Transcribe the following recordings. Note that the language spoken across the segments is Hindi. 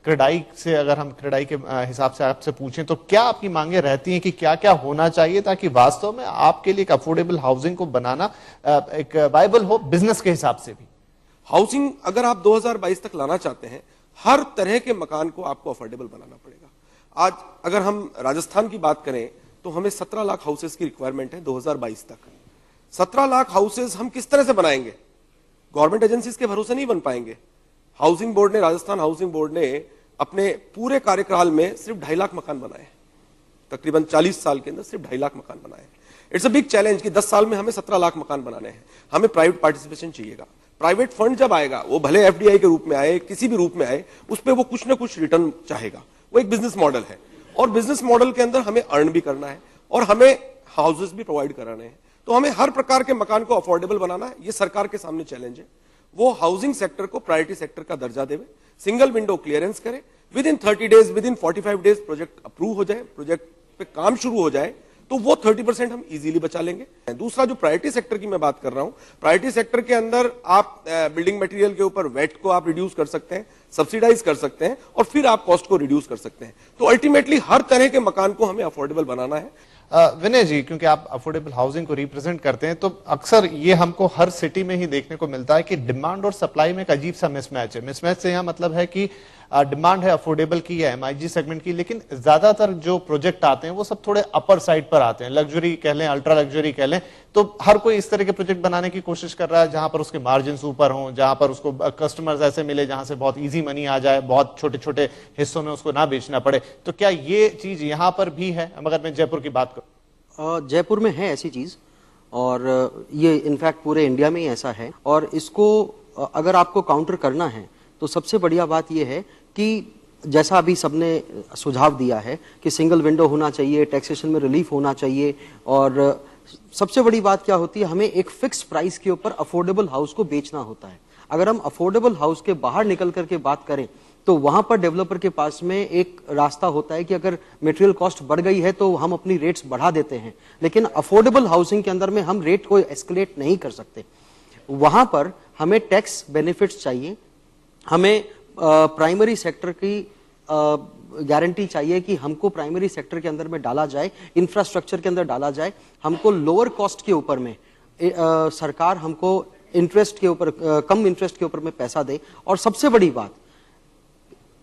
क्रेडाई से, अगर हम क्रेडाई के हिसाब से आपसे पूछें तो क्या आपकी मांगे रहती हैं कि क्या क्या होना चाहिए ताकि वास्तव में आपके लिए एक अफोर्डेबल हाउसिंग को बनाना एक वायबल हो बिजनेस के हिसाब से भी? हाउसिंग अगर आप 2022 तक लाना चाहते हैं, हर तरह के मकान को आपको अफोर्डेबल बनाना पड़ेगा। आज अगर हम राजस्थान की बात करें तो हमें 17 लाख हाउसेस की रिक्वायरमेंट है 2022 तक। 17 लाख हाउसेस हम किस तरह से बनाएंगे? गवर्नमेंट एजेंसीज के भरोसे नहीं बन पाएंगे। हाउसिंग बोर्ड ने, राजस्थान हाउसिंग बोर्ड ने अपने पूरे कार्यकाल में सिर्फ 2.5 लाख मकान बनाए, तकरीबन 40 साल के अंदर सिर्फ 2.5 लाख मकान बनाए। इट्स अ बिग चैलेंज कि 10 साल में हमें 17 लाख मकान बनाने हैं। हमें प्राइवेट पार्टिसिपेशन चाहिएगा। प्राइवेट फंड जब आएगा, वो भले एफडीआई के रूप में आए, किसी भी रूप में आए, उस पर वो कुछ ना कुछ रिटर्न चाहेगा। वो एक बिजनेस मॉडल है और बिजनेस मॉडल के अंदर हमें अर्न भी करना है और हमें हाउसेस भी प्रोवाइड कराने हैं। तो हमें हर प्रकार के मकान को अफोर्डेबल बनाना है। ये सरकार के सामने चैलेंज है। वो हाउसिंग सेक्टर को प्रायोरिटी सेक्टर का दर्जा देवे, सिंगल विंडो क्लियरेंस करे, with in 30 days, with in 45 days project approve हो जाए, प्रोजेक्ट पे काम शुरू हो जाए, तो वो 30% हम इजीली बचा लेंगे। दूसरा जो प्रायोरिटी सेक्टर की मैं बात कर रहा हूं, प्रायोरिटी सेक्टर के अंदर आप बिल्डिंग मटेरियल के ऊपर वेट को आप रिड्यूस कर सकते हैं, सब्सिडाइज कर सकते हैं और फिर आप कॉस्ट को रिड्यूस कर सकते हैं। तो अल्टीमेटली हर तरह के मकान को हमें अफोर्डेबल बनाना है। विनय जी, क्योंकि आप अफोर्डेबल हाउसिंग को रिप्रेजेंट करते हैं, तो अक्सर ये हमको हर सिटी में ही देखने को मिलता है कि डिमांड और सप्लाई में एक अजीब सा मिसमैच है। मिसमैच से यहाँ मतलब है कि डिमांड है अफोर्डेबल की या एमआईजी सेगमेंट की, लेकिन ज्यादातर जो प्रोजेक्ट आते हैं वो सब थोड़े अपर साइड पर आते हैं, लग्जरी कह लें, अल्ट्रा लग्जरी कह लें। तो हर कोई इस तरह के प्रोजेक्ट बनाने की कोशिश कर रहा है जहां पर उसके मार्जिन ऊपर हों, जहां पर उसको कस्टमर्स ऐसे मिले जहां से बहुत इजी मनी आ जाए, बहुत छोटे छोटे हिस्सों में उसको ना बेचना पड़े। तो क्या ये चीज यहाँ पर भी है? अगर मैं जयपुर की बात करूं, जयपुर में है ऐसी चीज और ये इनफैक्ट पूरे इंडिया में ही ऐसा है। और इसको अगर आपको काउंटर करना है तो सबसे बढ़िया बात यह है कि जैसा अभी सबने सुझाव दिया है कि सिंगल विंडो होना चाहिए, टैक्सेशन में रिलीफ होना चाहिए, और सबसे बड़ी बात क्या होती है, हमें एक फिक्स प्राइस के ऊपर अफोर्डेबल हाउस को बेचना होता है। अगर हम अफोर्डेबल हाउस के बाहर निकल करके बात करें तो वहां पर डेवलपर के पास में एक रास्ता होता है कि अगर मटेरियल कॉस्ट बढ़ गई है तो हम अपनी रेट्स बढ़ा देते हैं, लेकिन अफोर्डेबल हाउसिंग के अंदर में हम रेट को एस्केलेट नहीं कर सकते। वहां पर हमें टैक्स बेनिफिट्स चाहिए, हमें प्राइमरी सेक्टर की गारंटी चाहिए कि हमको प्राइमरी सेक्टर के अंदर में डाला जाए, इंफ्रास्ट्रक्चर के अंदर डाला जाए, हमको लोअर कॉस्ट के ऊपर में सरकार हमको इंटरेस्ट के ऊपर, कम इंटरेस्ट के ऊपर में पैसा दे। और सबसे बड़ी बात,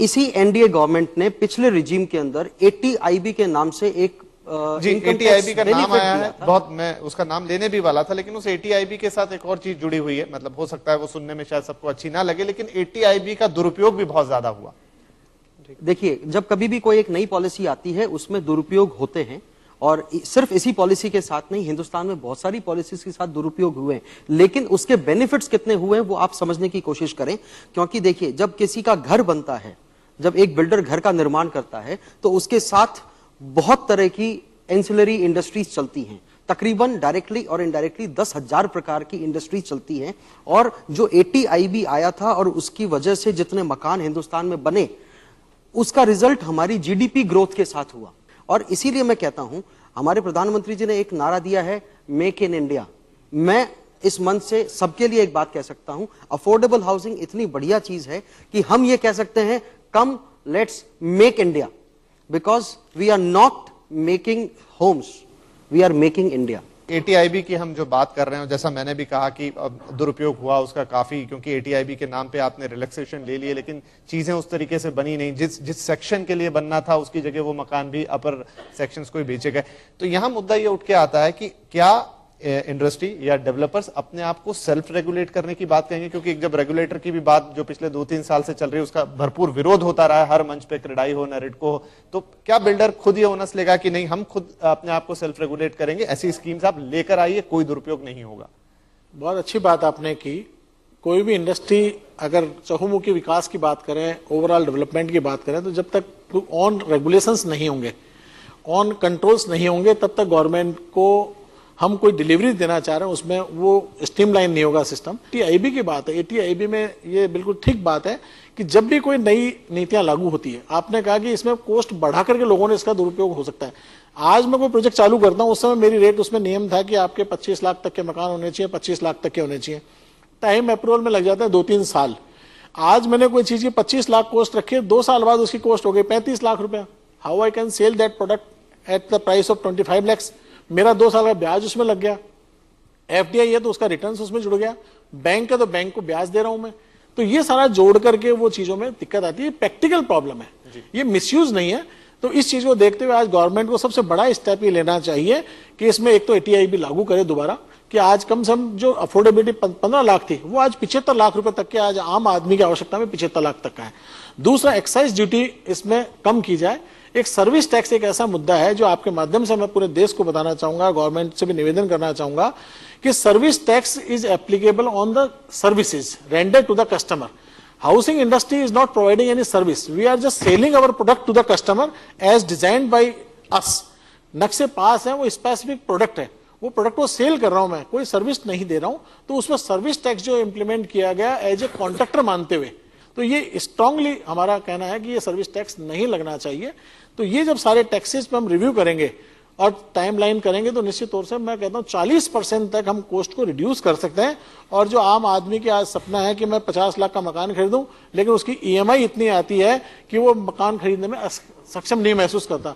इसी एनडीए गवर्नमेंट ने पिछले रिजीम के अंदर 80IB के नाम से एक जी 80IB का नाम आया है, बहुत मैं उसका नाम लेने भी वाला था, लेकिन उस 80IB के साथ एक और चीज जुड़ी हुई है। मतलब हो सकता है वो सुनने में शायद सबको अच्छी ना लगे, लेकिन 80IB का दुरुपयोग भी बहुत ज्यादा हुआ। देखिए, जब कभी भी कोई एक नई पॉलिसी आती है उसमें दुरुपयोग होते हैं, और सिर्फ इसी पॉलिसी के साथ नहीं, हिंदुस्तान में बहुत सारी पॉलिसीज के साथ दुरुपयोग हुए हैं, लेकिन उसके बेनिफिट्स कितने हुए हैं वो आप समझने की कोशिश करें। क्योंकि देखिए, जब किसी का घर बनता है, जब एक बिल्डर घर का निर्माण करता है तो उसके साथ बहुत तरह की एंसिलरी इंडस्ट्रीज चलती हैं, तकरीबन डायरेक्टली और इनडायरेक्टली 10,000 प्रकार की इंडस्ट्रीज चलती हैं। और जो 80IB आया था और उसकी वजह से जितने मकान हिंदुस्तान में बने, उसका रिजल्ट हमारी जीडीपी ग्रोथ के साथ हुआ। और इसीलिए मैं कहता हूं, हमारे प्रधानमंत्री जी ने एक नारा दिया है, मेक इन इंडिया। मैं इस मंच से सबके लिए एक बात कह सकता हूं, अफोर्डेबल हाउसिंग इतनी बढ़िया चीज है कि हम ये कह सकते हैं, come let's make India, because we are not making homes, we are making India. 80IB की हम जो बात कर रहे हैं, जैसा मैंने भी कहा कि दुरुपयोग हुआ उसका काफी, क्योंकि 80IB के नाम पे आपने रिलैक्सेशन ले लिए, लेकिन चीजें उस तरीके से बनी नहीं। जिस सेक्शन के लिए बनना था उसकी जगह वो मकान भी अपर सेक्शंस को ही बेचे गए। तो यहाँ मुद्दा ये उठ के आता है कि क्या इंडस्ट्री या डेवलपर्स अपने आप को सेल्फ रेगुलेट करने की बात कहेंगे? क्योंकि जब रेगुलेटर की भी बात जो पिछले 2-3 साल से चल रही है, उसका भरपूर विरोध होता रहा है हर मंच पे, क्रेडाई हो, नरेडको हो, तो क्या बिल्डर खुद ये ओनस लेगा कि नहीं, हम खुद अपने आप को सेल्फ रेगुलेट करेंगे, ऐसी स्कीम्स आप लेकर आइए, कोई दुरुपयोग नहीं होगा? बहुत अच्छी बात आपने की। कोई भी इंडस्ट्री अगर चहुमुखी विकास की बात करें, ओवरऑल डेवलपमेंट की बात करें, तो जब तक ऑन रेगुलेशंस नहीं होंगे, ऑन कंट्रोल्स नहीं होंगे, तब तक गवर्नमेंट को हम कोई डिलीवरी देना चाह रहे हैं उसमें वो स्ट्रीमलाइन नहीं होगा सिस्टम। 80IB की बात है, 80IB में ये बिल्कुल ठीक बात है कि जब भी कोई नई नीतियां लागू होती है, आपने कहा कि इसमें कॉस्ट बढ़ा करके लोगों ने इसका दुरुपयोग हो सकता है। आज मैं कोई प्रोजेक्ट चालू करता हूं, उस समय मेरी रेट उसमें नियम था कि आपके 25 लाख तक के मकान होने चाहिए, 25 लाख तक के होने चाहिए। टाइम अप्रूवल में लग जाता है 2-3 साल। आज मैंने कोई चीज की 25 लाख कॉस्ट रखी है, 2 साल बाद उसकी कॉस्ट हो गई 35 लाख रुपया। How I can sell that product at the price of 25 lakhs? मेरा 2 साल का ब्याज उसमें लग गया। एफडीआई है तो उसका रिटर्न उसमें जुड़ गया, बैंक है तो बैंक को ब्याज दे रहा हूं मैं। तो ये सारा जोड़ करके वो चीजों में दिक्कत आती है। प्रैक्टिकल प्रॉब्लम है, ये मिसयूज नहीं है। तो इस चीज को देखते हुए आज गवर्नमेंट को सबसे बड़ा स्टेप ये लेना चाहिए कि इसमें एक तो एटीआई भी लागू करे दोबारा, कि आज कम से कम जो अफोर्डेबिलिटी 15 लाख थी वो आज 75 लाख रुपए तक के आज आम आदमी की आवश्यकता में 75 लाख तक का है। दूसरा, एक्साइज ड्यूटी इसमें कम की जाए। एक सर्विस टैक्स एक ऐसा मुद्दा है जो आपके माध्यम से मैं पूरे देश को बताना चाहूंगा, गवर्नमेंट से भी निवेदन करना चाहूंगा कि service tax is applicable on the services rendered to the customer. Housing industry is not providing any service. We are just selling our product to the customer as designed by us. नक्शे पास है, वो स्पेसिफिक प्रोडक्ट है, वो प्रोडक्ट को सेल कर रहा हूं मैं, कोई सर्विस नहीं दे रहा हूं। तो उसमें सर्विस टैक्स जो इम्प्लीमेंट किया गया एज ए कॉन्ट्रैक्टर मानते हुए, तो ये स्ट्रांगली हमारा कहना है कि ये सर्विस टैक्स नहीं लगना चाहिए। तो ये जब सारे टैक्सेस पे हम रिव्यू करेंगे और टाइमलाइन करेंगे तो निश्चित तौर से मैं कहता हूं 40% तक हम कॉस्ट को रिड्यूस कर सकते हैं। और जो आम आदमी की आज सपना है कि मैं 50 लाख का मकान खरीदूं, लेकिन उसकी ईएमआई इतनी आती है कि वो मकान खरीदने में सक्षम नहीं महसूस करता,